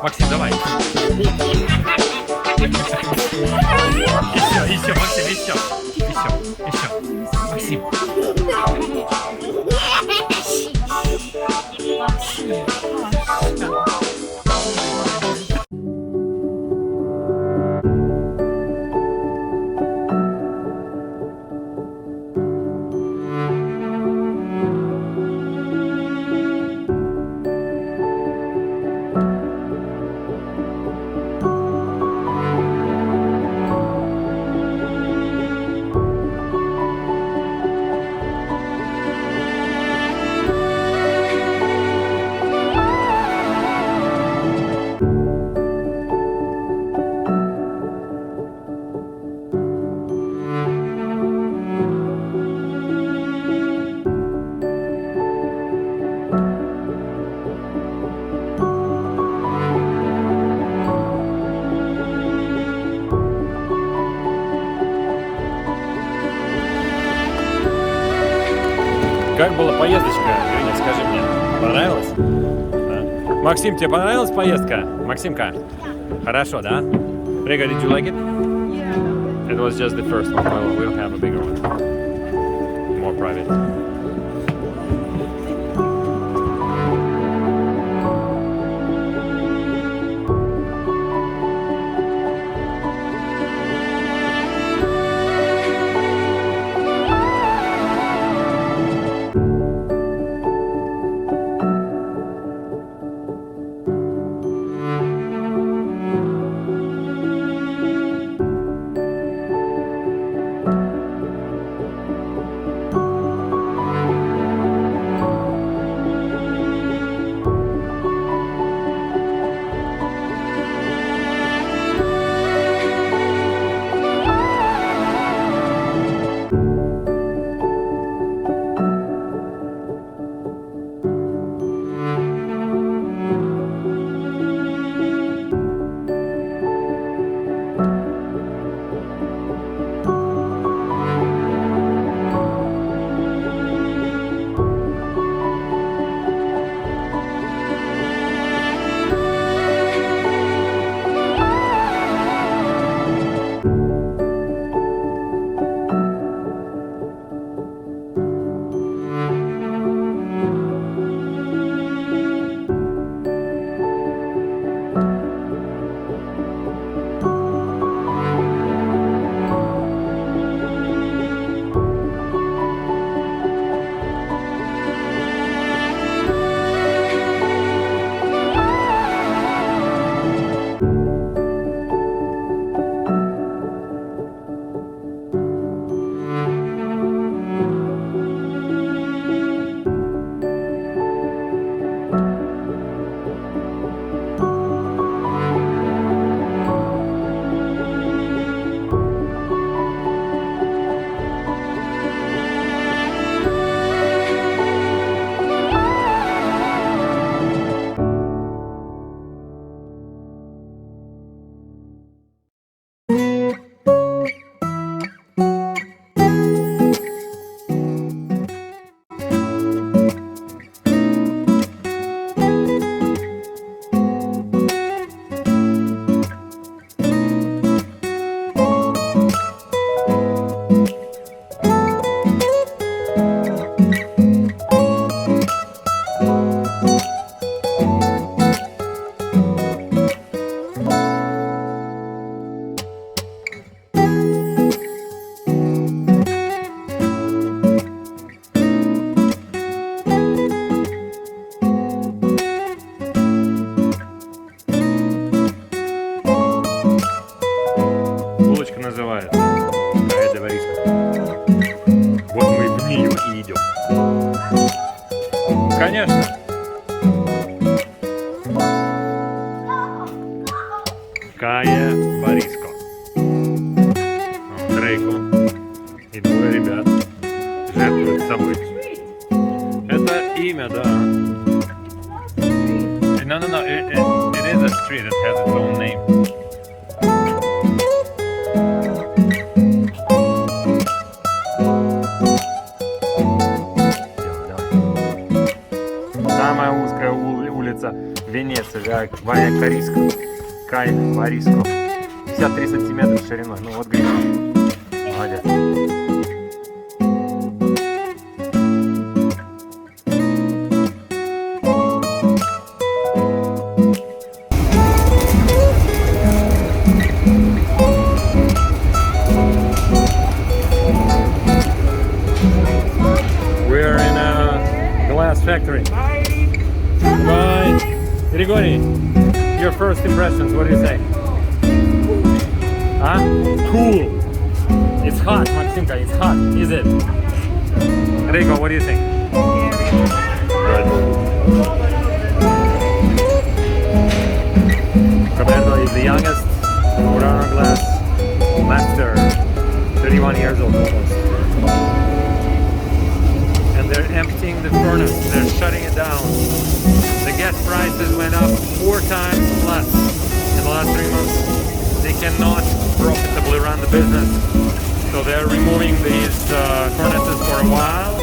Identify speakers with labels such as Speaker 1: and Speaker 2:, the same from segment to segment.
Speaker 1: Максим, давай. Еще, Максим, еще. Максим. Как была поездочка, Женя, скажи мне, понравилась? Да? Максим, тебе понравилась поездка? Максимка? Хорошо, да? Riga, did you like it?
Speaker 2: Yeah.
Speaker 1: It was just the first one. We'll have a bigger one. More private. Конечно. Кая Бориско. Дрейко и двое ребят жертвуют собой. Это имя, да. No. It is a street. It has its own name. Самая узкая улица Венеция, Вариско. Кай, Вариско. 53 сантиметра шириной. Ну вот Гриша. Молодец. We're in a glass factory. Bye. Grigori, your first impressions, what do you say? Huh? Cool. It's hot, Maximka, it's hot, is it? Rico, what do you think? Good. Roberto is the youngest Murano glass master, 31 years old almost. And they're emptying the furnace, they're shutting it down. The gas prices went up 4 times less in the last 3 months. They cannot profitably run the business, so they're removing these furnaces for a while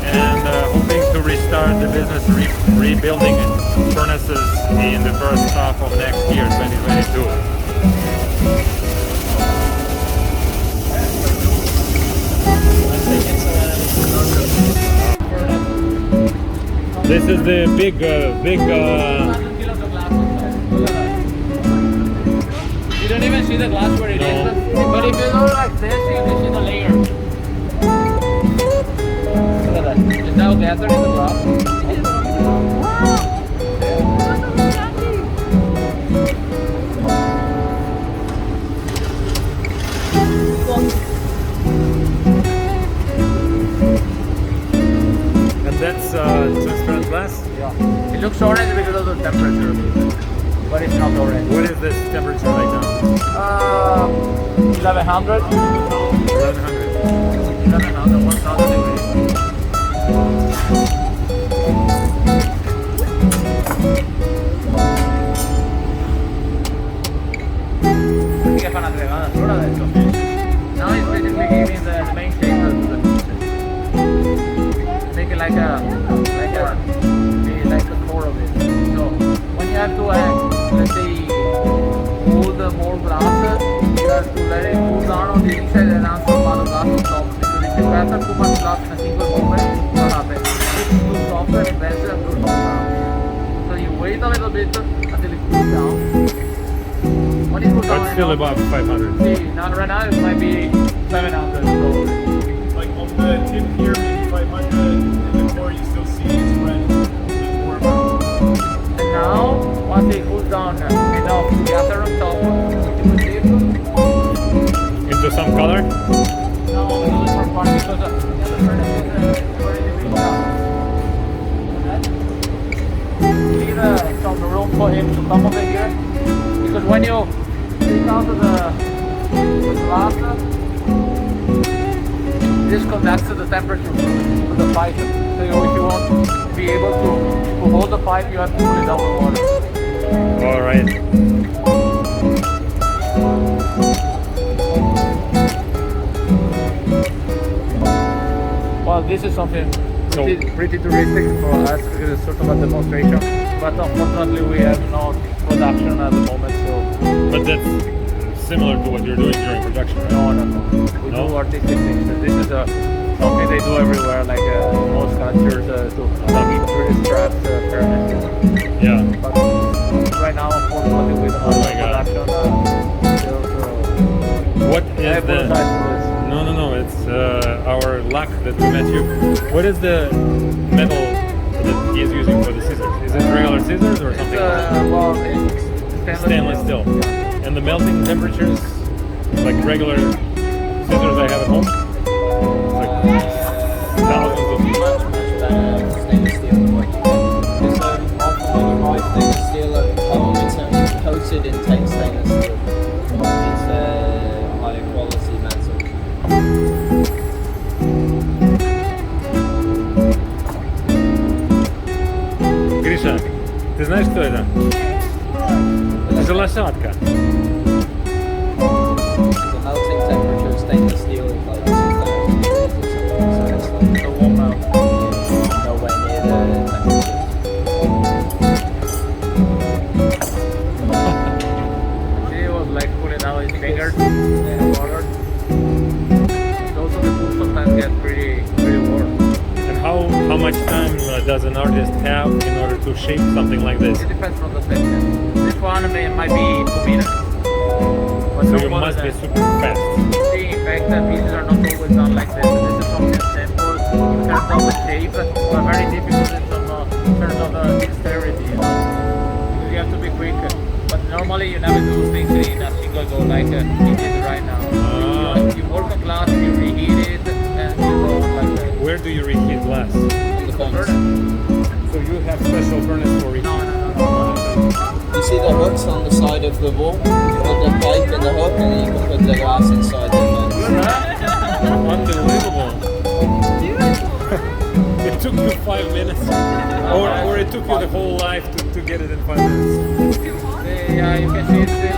Speaker 1: and hoping to restart the business, rebuilding furnaces in the first half of next year, 2022. This is the big
Speaker 2: You don't even see the glass where it is, but if you go like this, you can see the layer. Look at that. It's now gathered in the glass.
Speaker 1: and that's transparent glass?
Speaker 2: Yeah. It looks orange because of the temperature, but it's not orange.
Speaker 1: What is this temperature right now?
Speaker 2: 1100.
Speaker 1: 1100.
Speaker 2: 1100, 1000 degrees. Che fa una cremata solo adesso. Now it's basically giving the main shape to the pieces. Make it like a core of it. So when you have to let's say hold the more glasses, you have to let it cool down on the inside and answer while the glass on top. Because if you gather too much glass in a single moment, what happens? It's too soft and it bends and goes down. So you wait a little bit until it cools down. When it cools down,
Speaker 1: But still above 500.
Speaker 2: see, now, right now it might be 700. So
Speaker 3: Like on the tip here, maybe 500, and the core you still see it's red. It's warmer.
Speaker 2: and now, once it cools down enough to gather on top, you will see it.
Speaker 1: Into some color?
Speaker 2: Now a little more fun because the other furnace is already been down. Leave some room for him to come over here because when you take out the glass, this connects to the temperature to the pipe. So if you want to be able to hold the pipe, you have to put it down with water.
Speaker 1: Alright.
Speaker 2: Well, this is something
Speaker 1: So-
Speaker 2: pretty touristic for us because it's sort of a demonstration. But unfortunately, we have no production at the moment, so
Speaker 1: But that's similar to what you're doing during production, right?
Speaker 2: no. We
Speaker 1: No?
Speaker 2: do artistic things. And this is something they do everywhere, like most cultures to keep tourist traps permanent.
Speaker 1: Yeah.
Speaker 2: But right now, unfortunately, we don't
Speaker 1: Oh
Speaker 2: have
Speaker 1: my God.
Speaker 2: production.
Speaker 1: What
Speaker 2: I
Speaker 1: is the...
Speaker 2: apologize for this.
Speaker 1: No, it's our luck that we met you. What is the metal that he is using for the scissors? Is it regular scissors or something else?
Speaker 2: Well, it's
Speaker 1: Stainless steel. And the melting temperatures, like regular scissors I have at home? It's like thousands of...
Speaker 4: Much better stainless steel than what you get. Because often when you buy stainless steel at home, it's coated in tape stainless steel. It's higher quality metal.
Speaker 1: Гриша, ты знаешь, кто это? Это лошадка.
Speaker 4: The melting temperature of stainless steel is like 2000 degrees or something. So it's like
Speaker 2: the warm out.
Speaker 4: nowhere near the temperature.
Speaker 1: much time does an artist have in order to shape something like this?
Speaker 2: It depends on the section. This one might be 2 minutes. But
Speaker 1: So
Speaker 2: no
Speaker 1: you
Speaker 2: more
Speaker 1: must
Speaker 2: than
Speaker 1: be
Speaker 2: that.
Speaker 1: super fast.
Speaker 2: See, in fact, the pieces are not always done like this. This is something simple in terms of the shape, but very difficult in terms of the dexterity, you know? Because you have to be quick. But normally you never do things in a single go like he did right now. You work on glass, you reheat it, and you go on like that.
Speaker 1: Where do you reheat glass?
Speaker 4: In the furnace.
Speaker 1: So you have special furnace for reheat?
Speaker 2: No.
Speaker 4: You see the hooks on the side of the wall? You put the pipe in the hook and then you can put the glass inside the fence.
Speaker 1: Unbelievable. It took you 5 minutes? Or it took you the whole life to get it in 5 minutes?
Speaker 2: Yeah, you can see it's still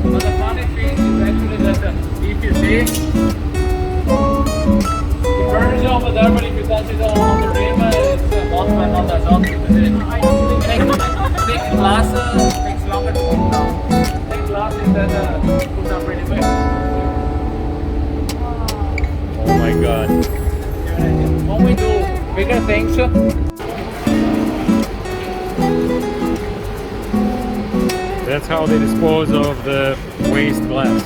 Speaker 2: but the funny thing is actually that if you see the furnace over there, but if you touch it on the rim, it's hot but not as hot because thick glass takes longer to cool down. Thick glass is then cool down pretty quick.
Speaker 1: Oh my god.
Speaker 2: When we do bigger things,
Speaker 1: That's how they dispose of the waste glass.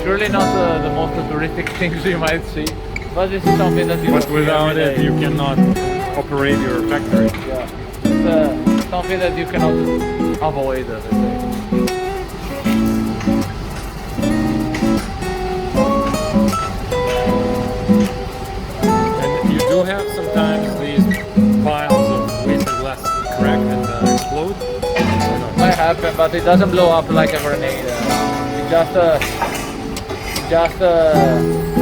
Speaker 2: surely not the most touristic things you might see, but this is something that you
Speaker 1: But
Speaker 2: don't see
Speaker 1: without
Speaker 2: every
Speaker 1: it,
Speaker 2: day.
Speaker 1: you cannot operate your factory.
Speaker 2: Yeah, it's something that you cannot avoid, let's say.
Speaker 1: And you do have sometimes these piles of wasted glass crack and explode? Or not?
Speaker 2: Might happen, but it doesn't blow up like a grenade. It just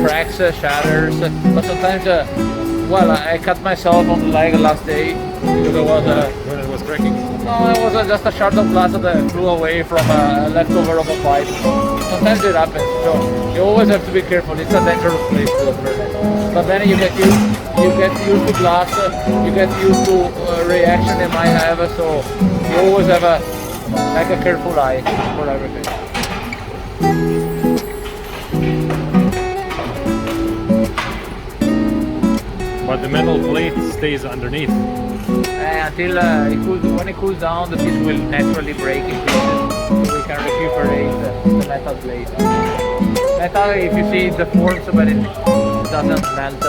Speaker 2: cracks, shatters. But sometimes, well, I cut myself on the leg last day because it was
Speaker 1: When it was cracking?
Speaker 2: no, it was just a shard of glass that flew away from a leftover of a pipe. Sometimes it happens, so you always have to be careful. It's a dangerous place to operate. But then you get used to glass, you get used to reaction it might have, so you always have a careful eye for everything.
Speaker 1: But the metal plate stays underneath.
Speaker 2: Until when it cools down, the piece will naturally break in pieces, so we can recuperate the metal plate. Metal, if you see, it deforms, but it doesn't melt.